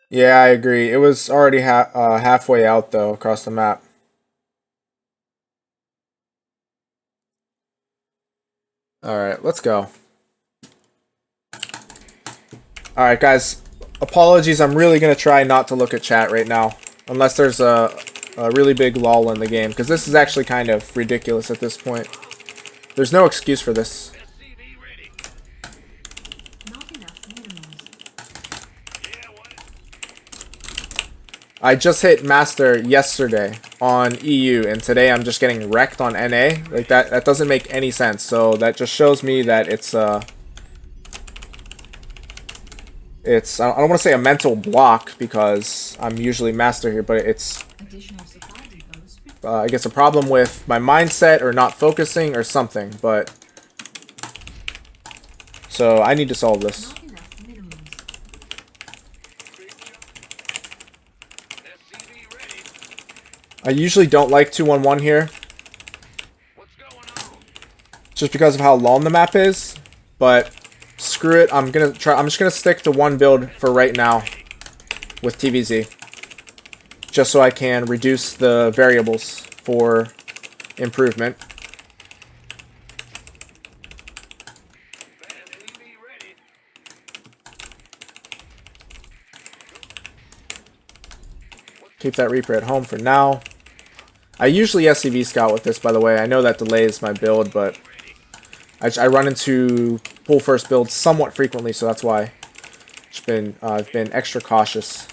Yeah, I agree. It was already halfway out though across the map. All right, let's go. All right, guys. Apologies. I'm really gonna try not to look at chat right now, unless there's a really big lull in the game, because this is actually kind of ridiculous at this point. There's no excuse for this. I just hit Master yesterday on EU, and today I'm just getting wrecked on NA. Like, that doesn't make any sense. So that just shows me that it's I don't want to say a mental block, because I'm usually Master here, but it's I guess a problem with my mindset or not focusing or something. But so I need to solve this. I usually don't like 2-1-1 here, just because of how long the map is. But screw it, I'm just gonna stick to one build for right now with TvZ, just so I can reduce the variables for improvement. Keep that Reaper at home for now. I usually SCV scout with this, by the way. I know that delays my build, but I run into pull first builds somewhat frequently, so that's why I've been extra cautious.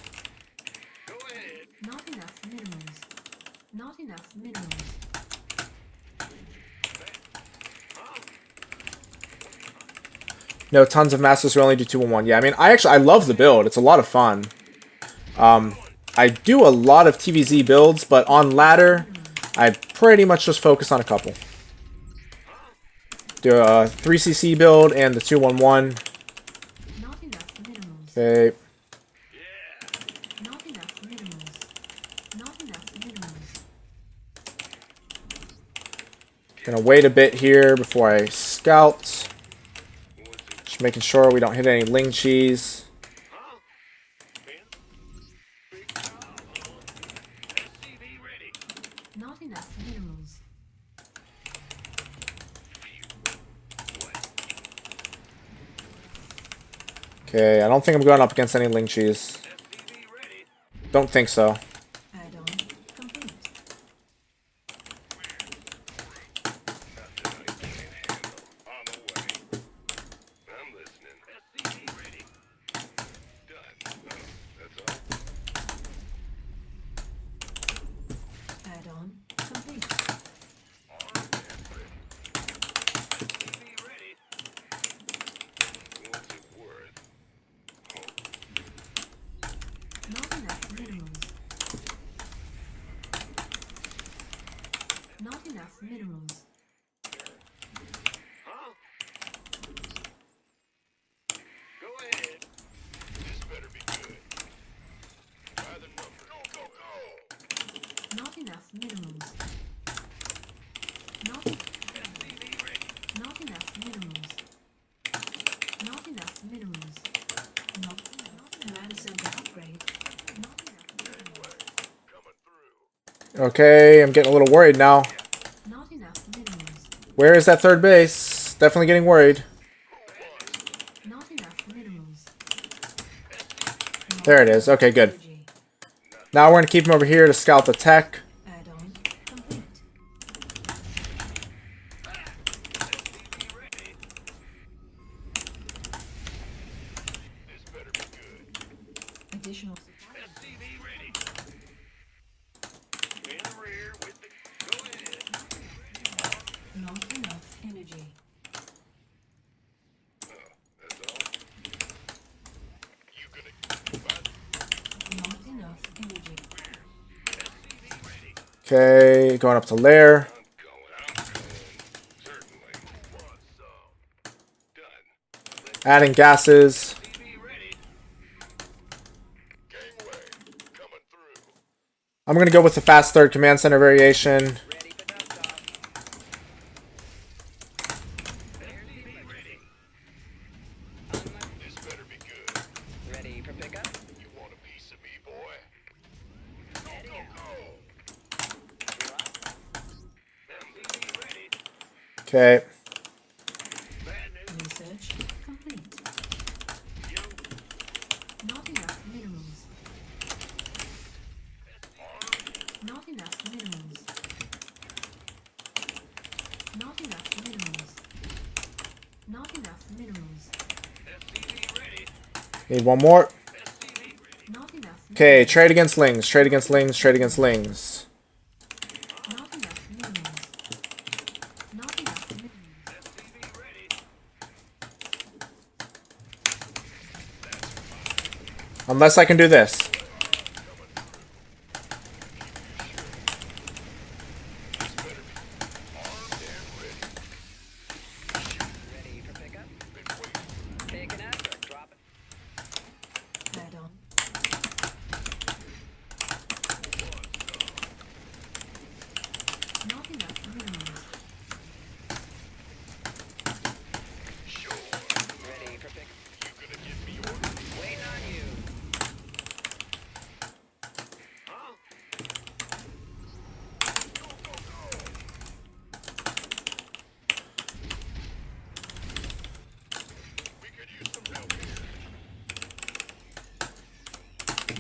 Not enough minerals. Not enough minerals. No, tons of masters who only do 2-1-1. Yeah, I mean, I love the build. It's a lot of fun. I do a lot of TvZ builds, but on ladder, I pretty much just focus on a couple. Do a 3cc build and the 2-1-1. Okay. Not enough minerals. Not enough minerals. Gonna wait a bit here before I scout. Just making sure we don't hit any Ling Cheese. Not enough minerals. Okay, I don't think I'm going up against any Ling Cheese. Don't think so. Add-on complete. Add-on complete. Not enough minerals. Not enough minerals. Not enough minerals. Not enough minerals. Not enough minerals. Not command center upgrade. Not enough minerals. Okay, I'm getting a little worried now. Not enough minerals. Where is that third base? Definitely getting worried. Not enough minerals. There it is. Okay, good. Now we're going to keep him over here to scout the tech. Add-on complete. Additional supplies. Not enough energy. Not enough energy. Okay, going up to lair. Adding gases. I'm going to go with the fast third command center variation. Okay. Research complete. Not enough minerals. Not enough minerals. Not enough minerals. Not enough minerals. Need one more. Not enough. Okay, trade against lings. Trade against lings. Trade against lings. Not enough minerals. Not enough minerals. Unless I can do this. Ready for pickup? Taking it or dropping? Add on. Not enough minerals. Ready for pickup? Waiting on you.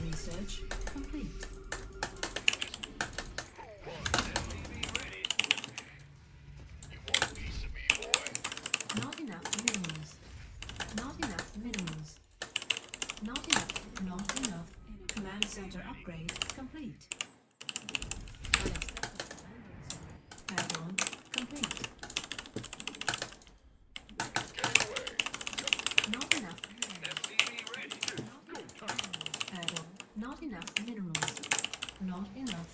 Research complete. Not enough minerals. Not enough minerals. Not enough. Not enough. Command center upgrade complete. Add-on complete. Not enough. Add-on. Not enough minerals. Not enough.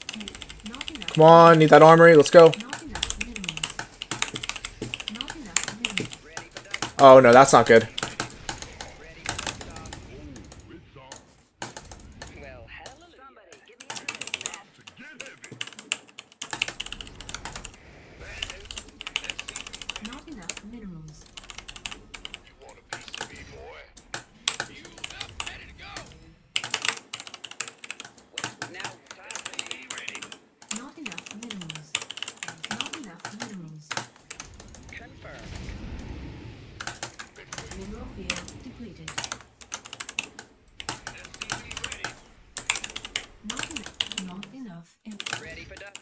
Not enough. Come on, need that armory. Let's go. Not enough minerals. Not enough minerals. Oh no, that's not good. Well, hallelujah. Somebody give me Not enough minerals. now. Time to be ready. Not enough minerals. Not enough minerals. Confirm. Mineral field depleted. Not enough. Not enough. Ready for duck.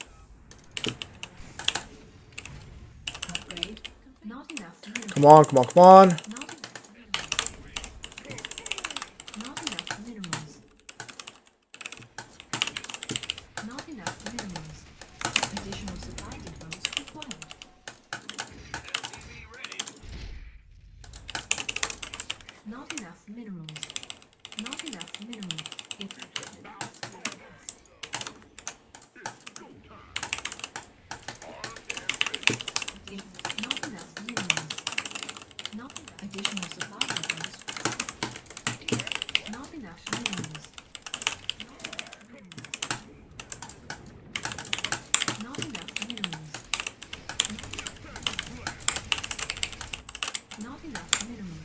Upgrade. Not enough minerals. Come on, come on, come on. Not enough minerals. Not enough minerals. Not enough minerals. Additional supply depots required. Not enough minerals. Not enough minerals. Not enough minerals. Not additional supply depots. Not enough minerals. Not enough minerals. Not enough minerals.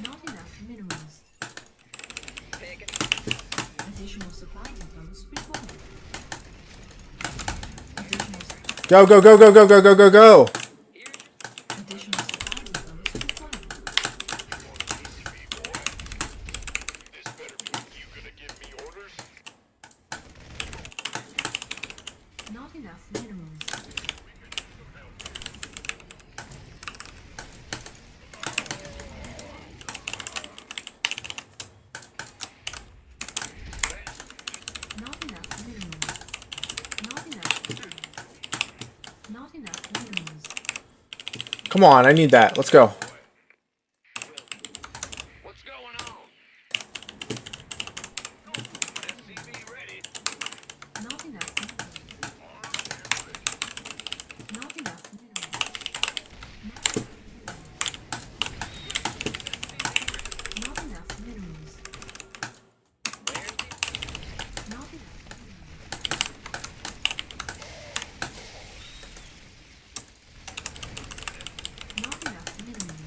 Not enough minerals. Taking Additional supply depots required. Additional Go, go, go, go, go, go, go, go, go. additional supply depots required. Not enough minerals. Not enough minerals. Not enough. Not enough minerals. Come on, I need that. Let's go. what's going on? SCV ready. Not enough. Not enough minerals. Not enough minerals. Not enough. Not enough minerals.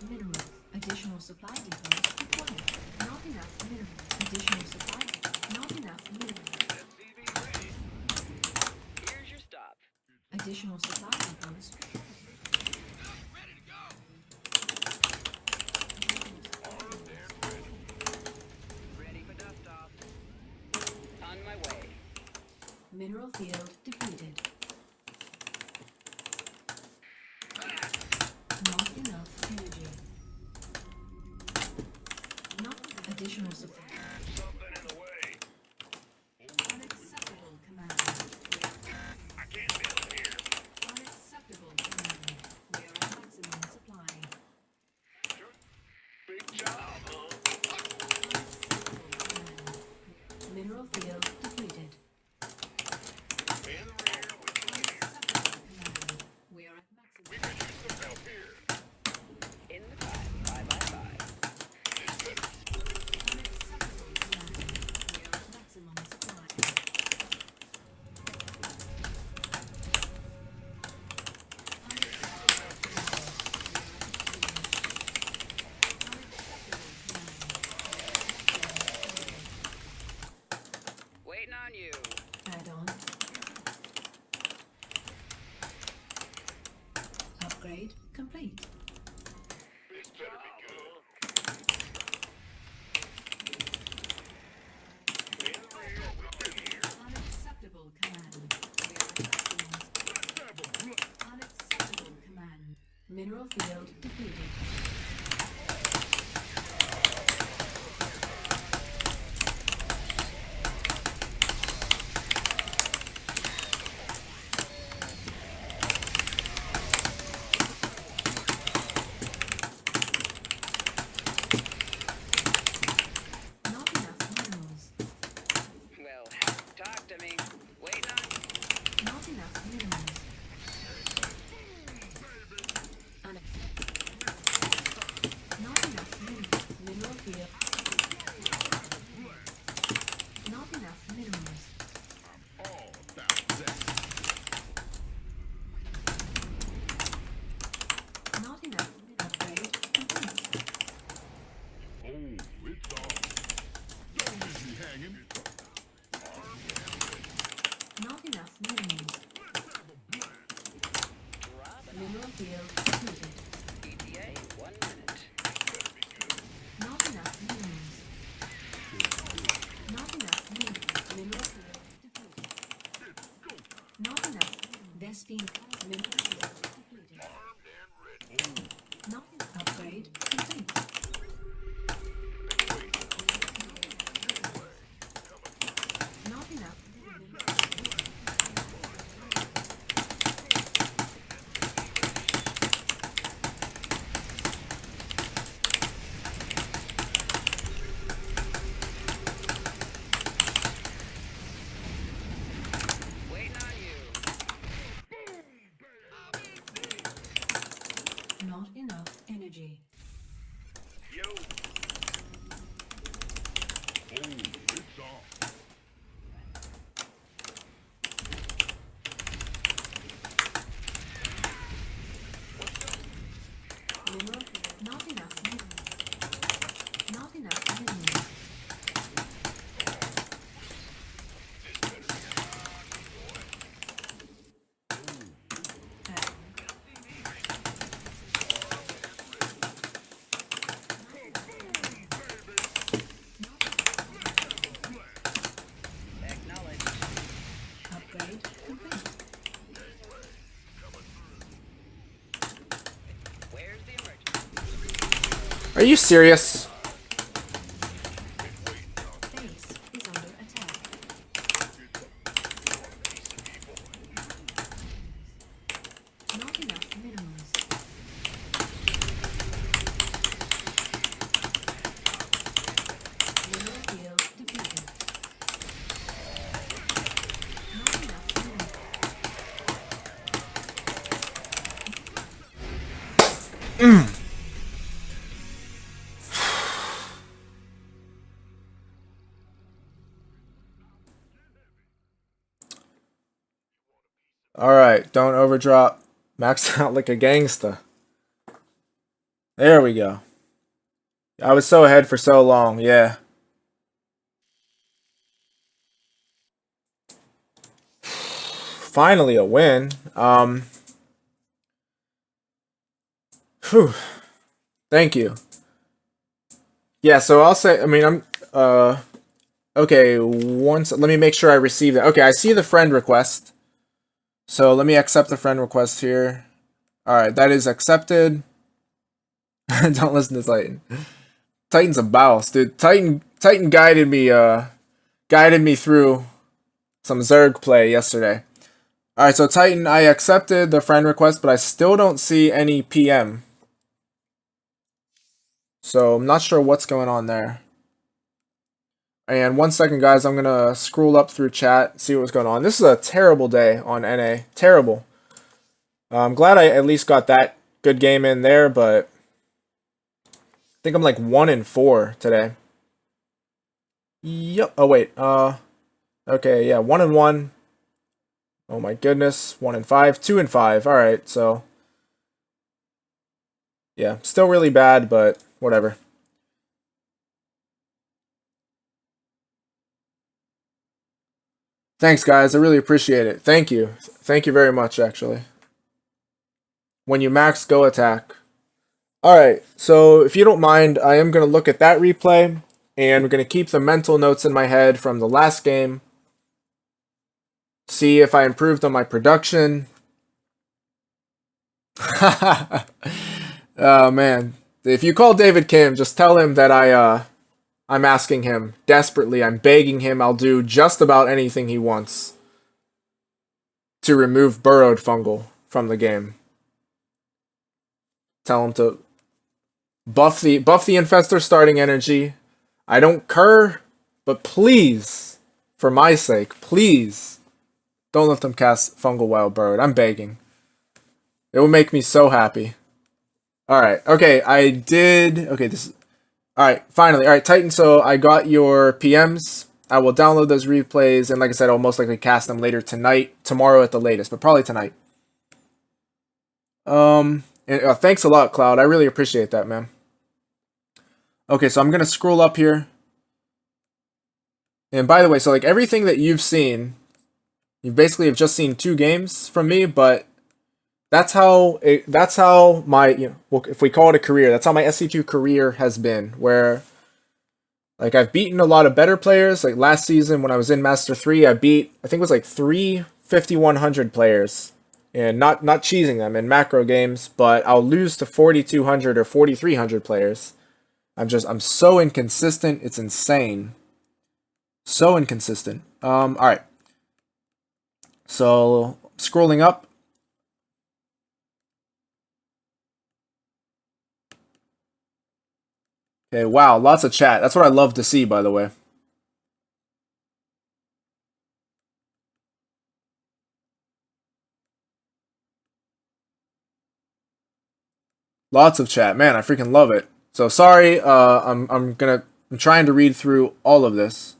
minerals. Additional supply depots required. Not enough minerals. Additional supply. Not enough minerals. Here's your stop. Additional supply depots. Ready for dust off. On my way. Mineral field depleted. Not enough energy. Not additional supply. Something in the way. Unacceptable command. I can't build here. Unacceptable command. We are at maximum supply. Big job, huh? Unacceptable command. Mineral field depleted. In the rear with the leader. Unacceptable command. We are at We maximum. could use some help here. In the 5x5. This better. Unacceptable command. We are at maximum supply. Waiting on you. Add-on. Upgrade complete. This better be good. In the rear with the leader. Unacceptable command. We are at maximum. Unacceptable command. Mineral field depleted. Not enough minerals. Well, talk to me. Waiting on you. Not enough minerals. Not enough minerals. Mineral field. Not enough minerals. All about that. Not enough. Upgrade complete. Oh, it's on. Don't leave me hanging. Not enough minerals. Robin. Mineral field depleted. ETA 1 minute. Not enough minerals. Not enough minerals. Mineral field depleted. Not enough. Vespine mineral field depleted. Not enough. Upgrade complete. Not enough. Waiting on you. Not enough energy. Yo. Oh, it's on. Mineral field. Not enough minerals. Not enough minerals. Acknowledge. Upgrade complete. Where's the emergency? Are you serious? Base is under attack. Not enough minerals. Mineral field depleted. Not enough minerals. Alright, don't overdrop. Max out like a gangsta. There we go. I was so ahead for so long, yeah. Finally a win. Whew. Thank you. Yeah, so I'll say, I mean, okay, once, let me make sure I receive that. Okay, I see the friend request. So let me accept the friend request here. Alright, that is accepted. Don't listen to Titan. Titan's a boss, dude. Titan guided me through some Zerg play yesterday. Alright, so Titan, I accepted the friend request, but I still don't see any PM. So I'm not sure what's going on there. And 1 second, guys, I'm gonna scroll up through chat, see what's going on. This is a terrible day on NA. Terrible. I'm glad I at least got that good game in there, but I think I'm like 1-4 today. Yep. Oh wait. Okay. Yeah. 1-1. Oh my goodness. 1-5. 2-5. All right. So yeah, still really bad, but whatever. Thanks, guys. I really appreciate it. Thank you. Thank you very much, actually. When you max, go attack. Alright, so if you don't mind, I am going to look at that replay, and we're going to keep the mental notes in my head from the last game. See if I improved on my production. Oh, man. If you call David Kim, just tell him that I'm asking him desperately. I'm begging him. I'll do just about anything he wants to remove burrowed fungal from the game. Tell him to buff the infestor starting energy. I don't care, but please, for my sake, please don't let them cast fungal wild burrowed. I'm begging. It will make me so happy. All right. Okay, I did. Okay, this is all right. Finally, all right, Titan. So I got your PMs. I will download those replays, and like I said, I'll most likely cast them later tonight, tomorrow at the latest, but probably tonight. And, thanks a lot, Cloud. I really appreciate that, man. Okay, so I'm gonna scroll up here. And by the way, so like everything that you've seen, you basically have just seen 2 games from me, but that's how my, well, if we call it a career, that's how my SC2 career has been, where like I've beaten a lot of better players. Like last season when I was in Master 3, I think it was like 3 5100 players, and not cheesing them in macro games, but I'll lose to 4200 or 4300 players. I'm so inconsistent, it's insane. So inconsistent. Alright. So scrolling up. Okay, wow, lots of chat. That's what I love to see, by the way. Lots of chat. Man, I freaking love it. So sorry, I'm trying to read through all of this.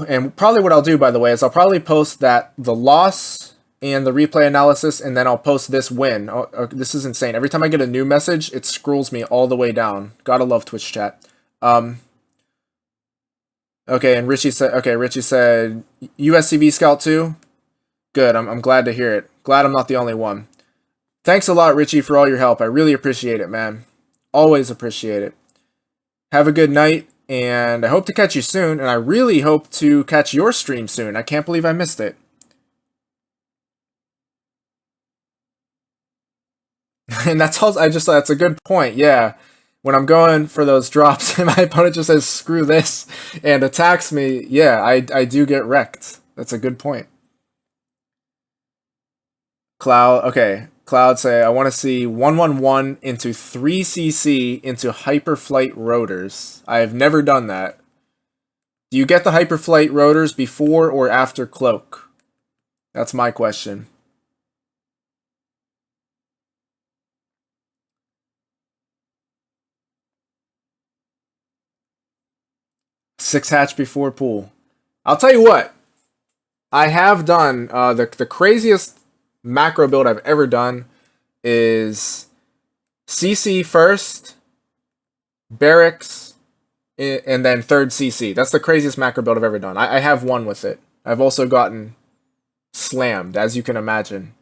And probably what I'll do, by the way, is I'll probably post the loss and the replay analysis, and then I'll post this win. Oh, this is insane. Every time I get a new message, it scrolls me all the way down. Gotta love Twitch chat. Okay, and Richie said USCV Scout 2. Good, I'm glad to hear it. Glad I'm not the only one. Thanks a lot, Richie, for all your help. I really appreciate it, man. Always appreciate it. Have a good night, and I hope to catch you soon, and I really hope to catch your stream soon. I can't believe I missed it. And that's a good point, yeah. When I'm going for those drops and my opponent just says, screw this, and attacks me, yeah, I do get wrecked. That's a good point. Cloud, okay. Cloud say, I want to see 111 into 3cc into hyperflight rotors. I have never done that. Do you get the hyperflight rotors before or after cloak? That's my question. Six hatch before pool. I'll tell you what. I have done the craziest macro build I've ever done is CC first, barracks, and then third CC. That's the craziest macro build I've ever done. I have won with it. I've also gotten slammed, as you can imagine.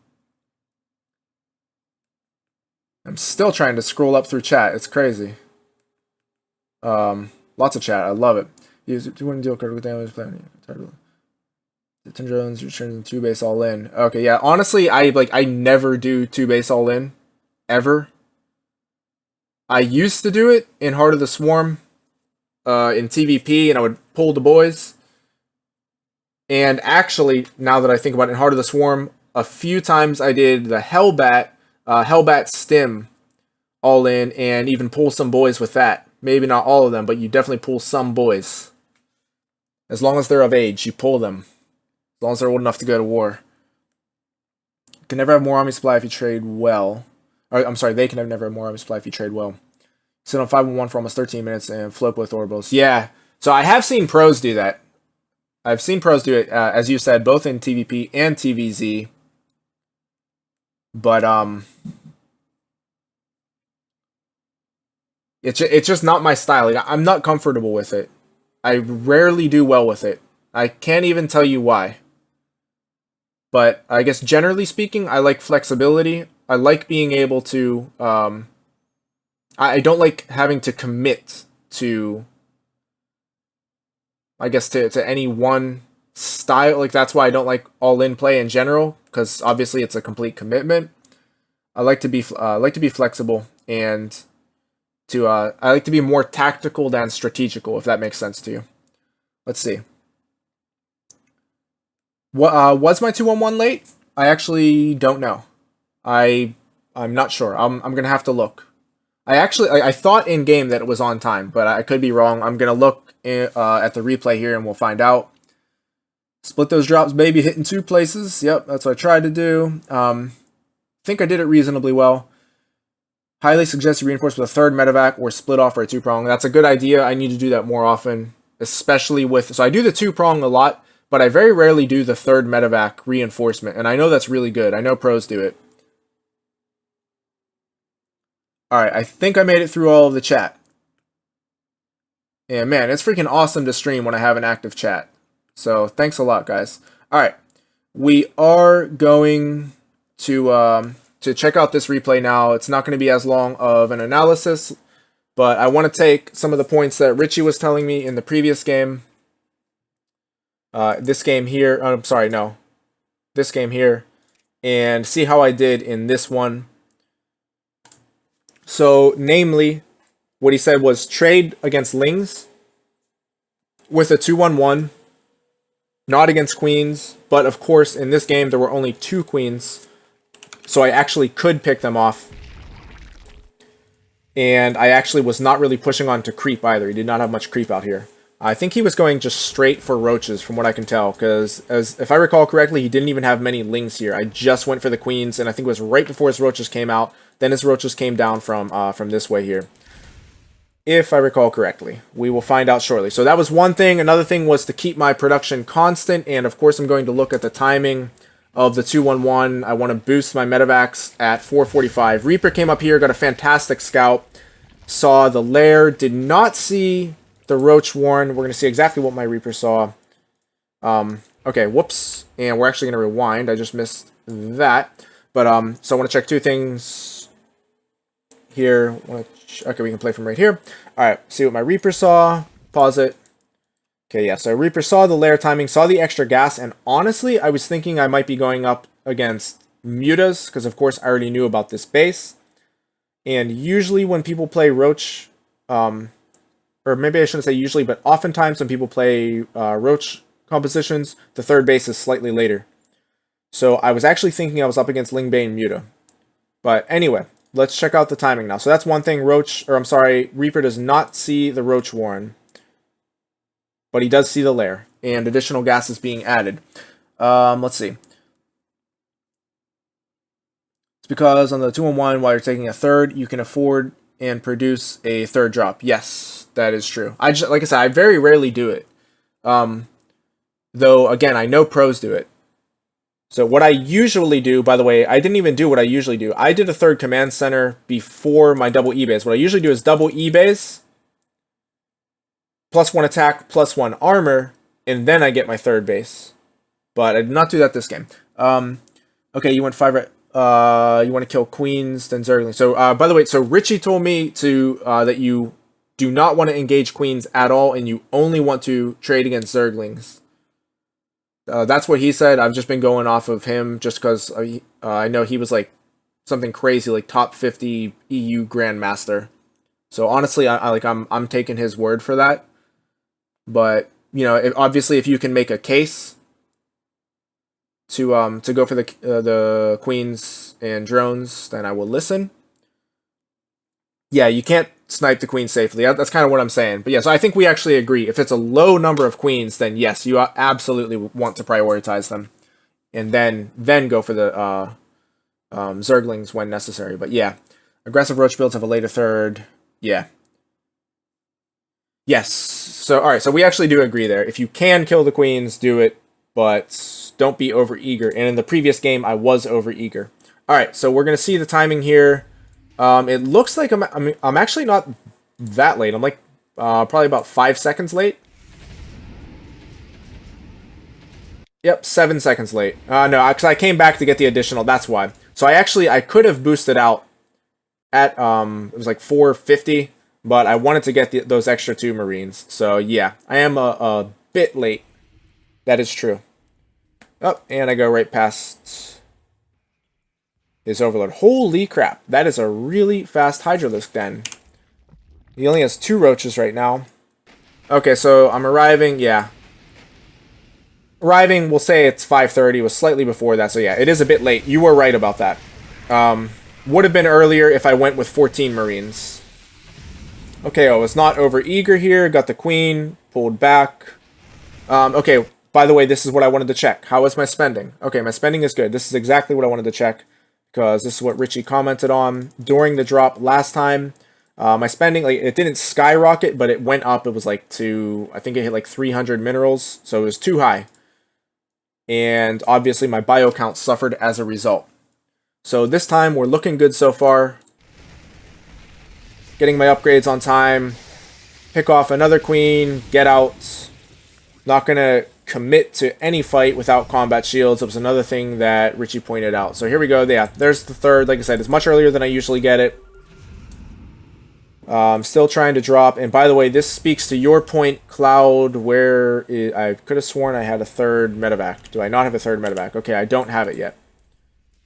I'm still trying to scroll up through chat. It's crazy. Lots of chat. I love it. You want to deal critical damage plan. The 10 drones return 2 base all in. Okay, yeah. Honestly, I never do 2 base all in ever. I used to do it in Heart of the Swarm in TVP, and I would pull the boys. And actually, now that I think about it, in Heart of the Swarm, a few times I did the Hellbat stim all in, and even pull some boys with that. Maybe not all of them, but you definitely pull some boys. As long as they're of age, you pull them. As long as they're old enough to go to war. You can never have more army supply if you trade well. Or, I'm sorry, they can never have more army supply if you trade well. Sit on 5-1 for almost 13 minutes and flip with orbals. Yeah, so I have seen pros do that. I've seen pros do it, as you said, both in TVP and TvZ. But, it's just not my style. Like, I'm not comfortable with it. I rarely do well with it. I can't even tell you why. But I guess generally speaking, I like flexibility. I like being able to... I don't like having to commit to... I guess to any one style. Like, that's why I don't like all-in play in general, because obviously it's a complete commitment. I like to be flexible, and I like to be more tactical than strategical, if that makes sense to you. Let's see. What was my 2-1-1 late? I actually don't know. I'm not sure. I'm gonna have to look. I thought in game that it was on time, but I could be wrong. I'm gonna look at the replay here, and we'll find out. Split those drops, baby, hitting 2 places. Yep, that's what I tried to do. Think I did it reasonably well. Highly suggest you reinforce with a 3rd medevac or split off for a 2-prong. That's a good idea. I need to do that more often, especially with... So I do the 2-prong a lot, but I very rarely do the 3rd medevac reinforcement, and I know that's really good. I know pros do it. Alright, I think I made it through all of the chat. And man, it's freaking awesome to stream when I have an active chat. So thanks a lot, guys. Alright, we are going to check out this replay now. It's not going to be as long of an analysis, but I want to take some of the points that Richie was telling me in the previous game. This game here, I'm sorry, no. This game here, and see how I did in this one. So, namely, what he said was trade against Lings with a 2-1-1, not against Queens, but of course, in this game, there were only 2 Queens, so I actually could pick them off. And I actually was not really pushing on to creep either. He did not have much creep out here. I think he was going just straight for roaches, from what I can tell, because if I recall correctly, he didn't even have many Lings here. I just went for the Queens, and I think it was right before his roaches came out. Then his roaches came down from this way here, if I recall correctly. We will find out shortly. So that was one thing. Another thing was to keep my production constant, and of course I'm going to look at the timing of the 2-1-1. I want to boost my medevacs at 445. Reaper came up here, got a fantastic scout, saw the lair, did not see the Roach Warren. We're going to see exactly what my Reaper saw. Okay, whoops. And we're actually going to rewind. I just missed that. But, so I want to check 2 things here. Okay, we can play from right here. Alright, see what my Reaper saw. Pause it. Okay, yeah, so Reaper saw the lair timing, saw the extra gas, and honestly, I was thinking I might be going up against Mutas, because of course I already knew about this base. And usually when people play Roach, or maybe I shouldn't say usually, but oftentimes when people play Roach compositions, the 3rd base is slightly later. So I was actually thinking I was up against Lingbane Muta. But anyway, let's check out the timing now. So that's one thing. Reaper does not see the Roach Warren, but he does see the lair, and additional gas is being added. Let's see. It's because on the 2-1-1, while you're taking a 3rd, you can afford and produce a 3rd drop. Yes, that is true. Like I said, I very rarely do it. Though, again, I know pros do it. So what I usually do, by the way, I didn't even do what I usually do. I did a third command center before my double E-base. What I usually do is double E-base, +1 attack, +1 armor, and then I get my third base. But I did not do that this game. Okay, you went 5 you want to kill queens, then Zergling. So, by the way, so Richie told me to that you do not want to engage queens at all, and you only want to trade against Zerglings. That's what he said. I've just been going off of him just because I know he was like something crazy, like top 50 EU Grandmaster. So honestly, I'm taking his word for that. But you know, obviously, if you can make a case to go for the queens and drones, then I will listen. Yeah, you can't snipe the queen safely. That's kind of what I'm saying. But yeah, so I think we actually agree. If it's a low number of queens, then yes, you absolutely want to prioritize them, and then go for the Zerglings when necessary. But yeah, aggressive roach builds have a later third. Yeah. Yes. So all right. So we actually do agree there. If you can kill the queens, do it, but don't be over eager. And in the previous game, I was over eager. All right. So we're gonna see the timing here. It looks like I'm actually not that late. I'm like probably about 5 seconds late. Yep, 7 seconds late. No, because I came back to get the additional. That's why. So I could have boosted out at it was like 450, but I wanted to get those extra 2 Marines. So yeah, I am a bit late. That is true. Oh, and I go right past his Overlord. Holy crap, that is a really fast Hydralisk den. He only has 2 roaches right now. Okay, so I'm arriving, yeah. Arriving, we'll say it's 5:30, it was slightly before that, so yeah, it is a bit late. You were right about that. Would have been earlier if I went with 14 Marines. Okay, I was not over eager here, got the queen, pulled back. Okay, by the way, this is what I wanted to check. How is my spending? Okay, my spending is good. This is exactly what I wanted to check, because this is what Richie commented on during the drop last time. My spending, like, it didn't skyrocket, but it went up. It was like I think it hit like 300 minerals, so it was too high. And obviously my bio count suffered as a result. So this time we're looking good so far. Getting my upgrades on time. Pick off another queen, get out. Not gonna commit to any fight without combat shields. It was another thing that Richie pointed out. So here we go. Yeah, there's the third. Like I said, it's much earlier than I usually get it. Still trying to drop. And by the way, this speaks to your point, Cloud, where I could have sworn I had a third medevac. Do I not have a third medevac? Okay, I don't have it yet.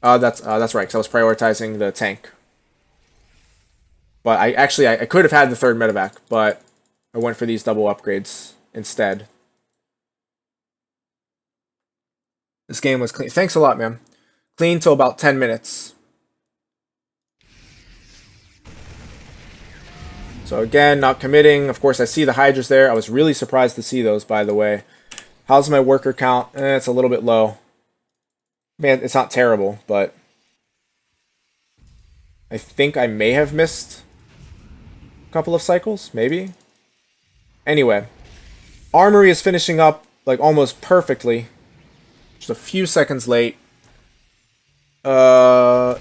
That's right, because I was prioritizing the tank. But I could have had the third medevac, but I went for these double upgrades instead. This game was clean. Thanks a lot, man. Clean till about 10 minutes. So again, not committing. Of course, I see the Hydras there. I was really surprised to see those, by the way. How's my worker count? It's a little bit low. Man, it's not terrible, but I think I may have missed a couple of cycles, maybe. Anyway, Armory is finishing up like almost perfectly. Just a few seconds late. There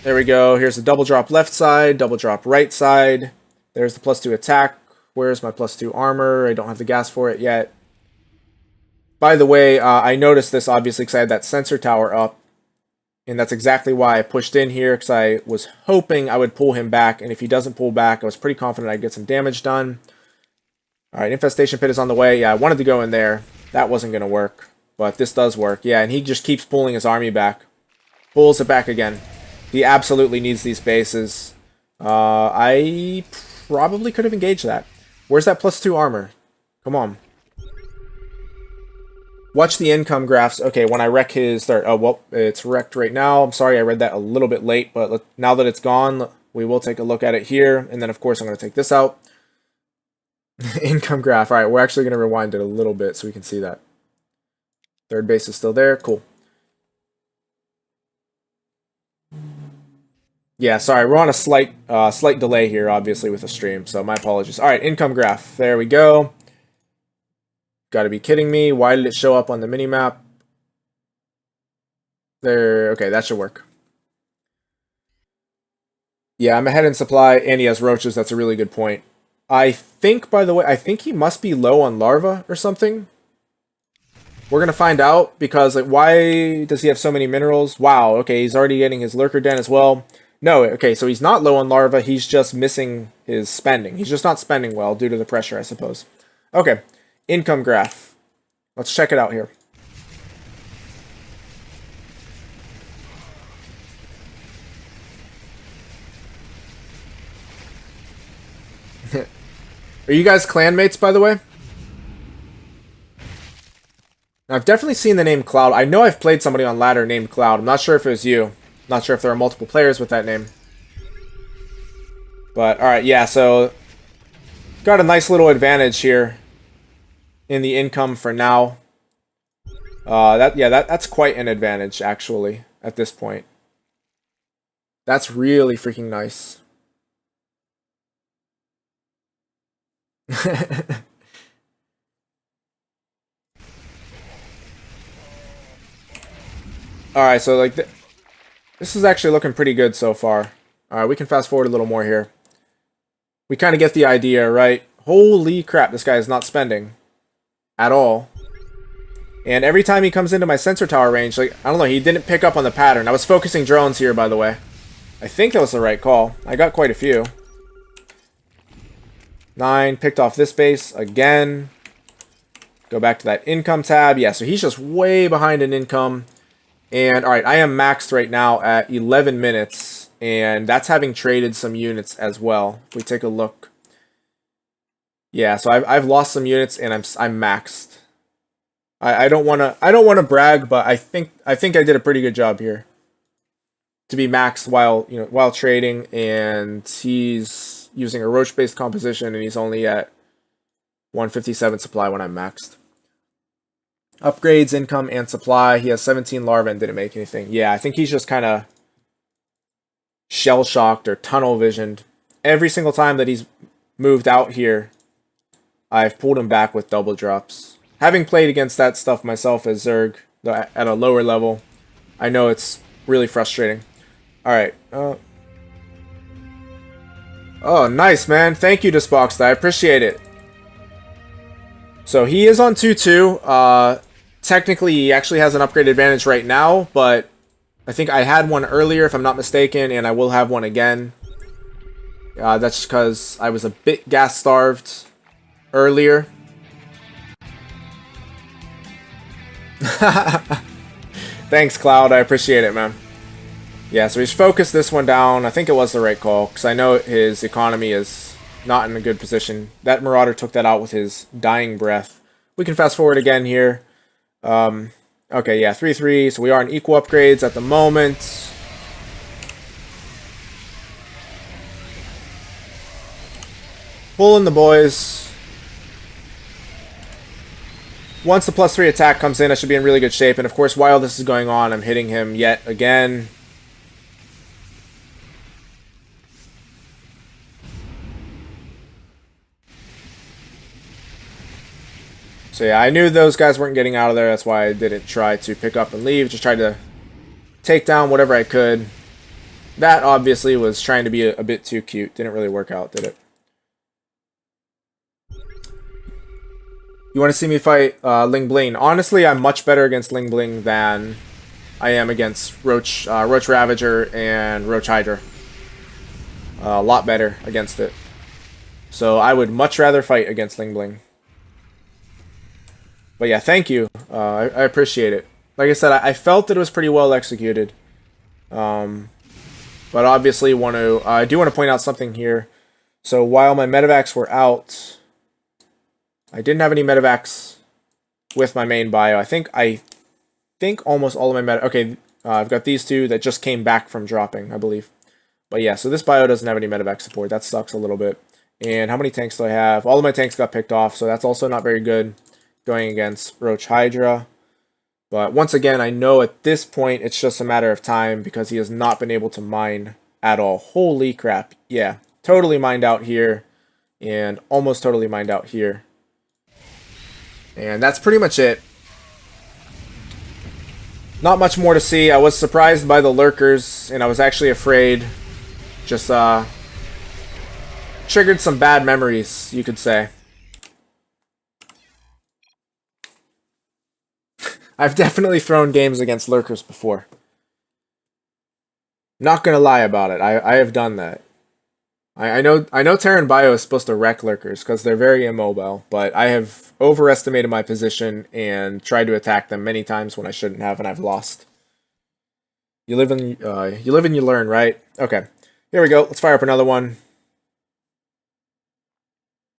we go. Here's the double drop left side, double drop right side. There's the +2 attack. Where's my +2 armor? I don't have the gas for it yet. By the way, I noticed this obviously because I had that sensor tower up. And that's exactly why I pushed in here, because I was hoping I would pull him back. And if he doesn't pull back, I was pretty confident I'd get some damage done. Alright, Infestation Pit is on the way. Yeah, I wanted to go in there. That wasn't going to work. But this does work. Yeah, and he just keeps pulling his army back. Pulls it back again. He absolutely needs these bases. I probably could have engaged that. Where's that +2 armor? Come on. Watch the income graphs. Okay, when I wreck his third. Oh, well, it's wrecked right now. I'm sorry I read that a little bit late, but now that it's gone, we will take a look at it here. And then, of course, I'm going to take this out. Income graph. All right, we're actually going to rewind it a little bit so we can see that. Third base is still there. Cool. Yeah, sorry, we're on a slight delay here, obviously, with the stream, so my apologies. All right, income graph. There we go. Got to be kidding me. Why did it show up on the minimap? There, okay, that should work. Yeah, I'm ahead in supply, and he has roaches. That's a really good point. I think, by the way, I think he must be low on larva or something. We're gonna find out, because like, why does he have so many minerals? Wow, okay, he's already getting his lurker den as well. No, okay, so he's not low on larva, he's just missing his spending. He's just not spending well due to the pressure, I suppose. Okay, income graph. Let's check it out here. Are you guys clanmates, by the way? I've definitely seen the name Cloud. I know I've played somebody on ladder named Cloud. I'm not sure if it was you. Not sure if there are multiple players with that name. But, alright, yeah, so... got a nice little advantage here in the income for now. That's quite an advantage, actually, at this point. That's really freaking nice. Alright, so like this is actually looking pretty good so far. Alright, we can fast forward a little more here. We kind of get the idea, right? Holy crap, this guy is not spending at all. And every time he comes into my sensor tower range, like, I don't know, he didn't pick up on the pattern. I was focusing drones here, by the way. I think that was the right call. I got quite a few. 9, picked off this base again. Go back to that income tab. Yeah, so he's just way behind in income. And, alright, I am maxed right now at 11 minutes. And that's having traded some units as well. If we take a look. Yeah, so I've lost some units and I'm maxed. I don't wanna brag, but I think I did a pretty good job here. To be maxed while trading, and he's using a roach-based composition, and he's only at 157 supply when I'm maxed. Upgrades, income, and supply. He has 17 larvae and didn't make anything. Yeah, I think he's just kind of shell-shocked or tunnel-visioned. Every single time that he's moved out here, I've pulled him back with double drops. Having played against that stuff myself as Zerg at a lower level, I know it's really frustrating. Alright. Oh, nice, man. Thank you, Disboxed. I appreciate it. So he is on 2-2. Technically, he actually has an upgrade advantage right now, but I think I had one earlier, if I'm not mistaken, and I will have one again. That's because I was a bit gas-starved earlier. Thanks, Cloud. I appreciate it, man. Yeah, so he's focused this one down. I think it was the right call, because I know his economy is not in a good position. That Marauder took that out with his dying breath. We can fast forward again here. Okay, yeah, 3-3. So we are in equal upgrades at the moment. Pulling the boys. Once the +3 attack comes in, I should be in really good shape. And of course, while this is going on, I'm hitting him yet again. So yeah, I knew those guys weren't getting out of there. That's why I didn't try to pick up and leave. Just tried to take down whatever I could. That obviously was trying to be a bit too cute. Didn't really work out, did it? You want to see me fight Ling Bling? Honestly, I'm much better against Ling Bling than I am against Roach Ravager and Roach Hydra. A lot better against it. So I would much rather fight against Ling Bling. But yeah, thank you. I appreciate it. Like I said, I felt that it was pretty well executed. But obviously, I do want to point out something here. So while my medevacs were out, I didn't have any medevacs with my main bio. I think almost all of my okay, I've got these two that just came back from dropping, I believe. But yeah, so this bio doesn't have any medevac support. That sucks a little bit. And how many tanks do I have? All of my tanks got picked off, so that's also not very good going against Roach Hydra. But once again, I know at this point it's just a matter of time because he has not been able to mine at all. Holy crap. Yeah, totally mined out here and almost totally mined out here. And that's pretty much it. Not much more to see. I was surprised by the lurkers, and I was actually afraid. Just, triggered some bad memories, you could say. I've definitely thrown games against lurkers before. Not gonna lie about it. I have done that. I know Terran Bio is supposed to wreck lurkers because they're very immobile, but I have overestimated my position and tried to attack them many times when I shouldn't have, and I've lost. You live and you learn, right? Okay, here we go. Let's fire up another one.